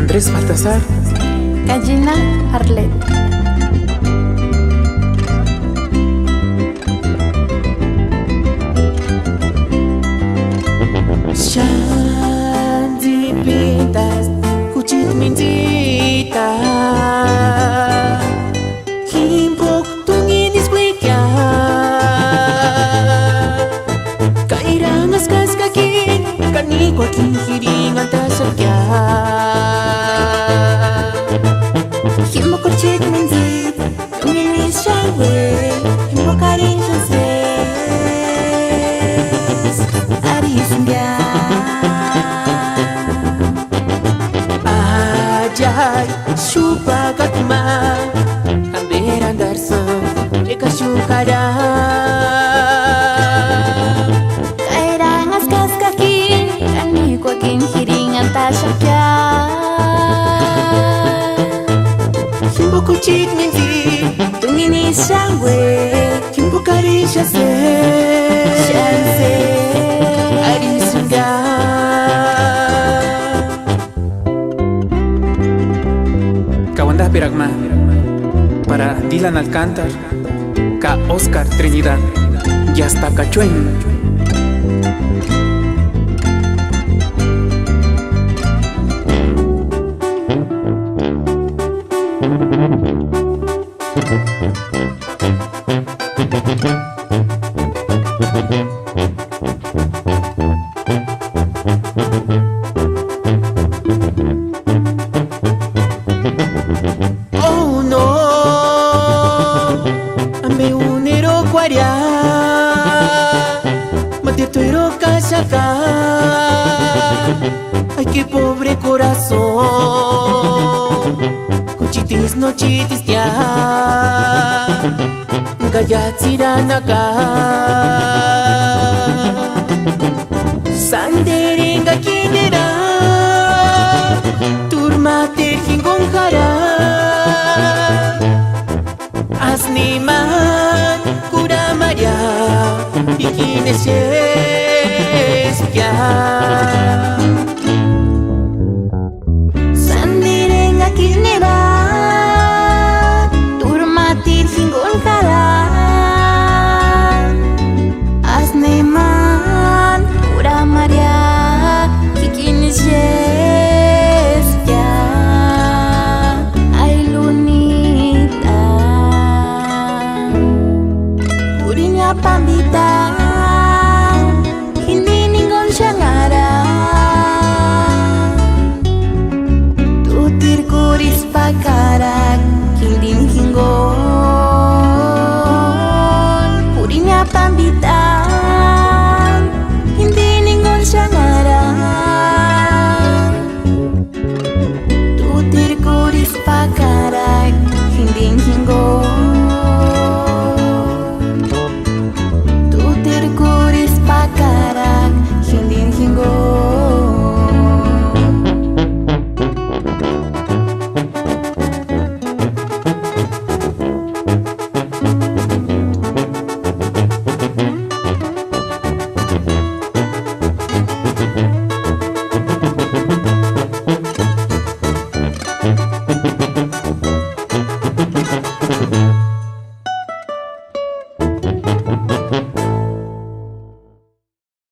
Andrés Baltasar. Gallina Arlet. Shanti pintas kuchit mintita Himpok tungin iswikya Kairangas kas kakin Kaniko aking hiringan tasakya Himpok kuchit mintita Tungin isyawe Himpok karin shanses Arisungya Ajay, supagat ma Amber andarsan, eka syukara Kairangas kas kakin Kaniko aking hiringan tasakya Himbo kuchit minti Tungin isyawe Himbo karin shanses Arisungya Kawanda Piragma. Para Dylan Alcántar. Ka Oscar Trinidad. Y hasta Cachuen. Oh no, ame unero kwaria, matituero kasaka. Ay qué pobre corazón, kuchitis no chitis ya, gayatsiranaka. Sanderenga kinera, turmater hingonjara. Asniman kuramaria, ikinesespia.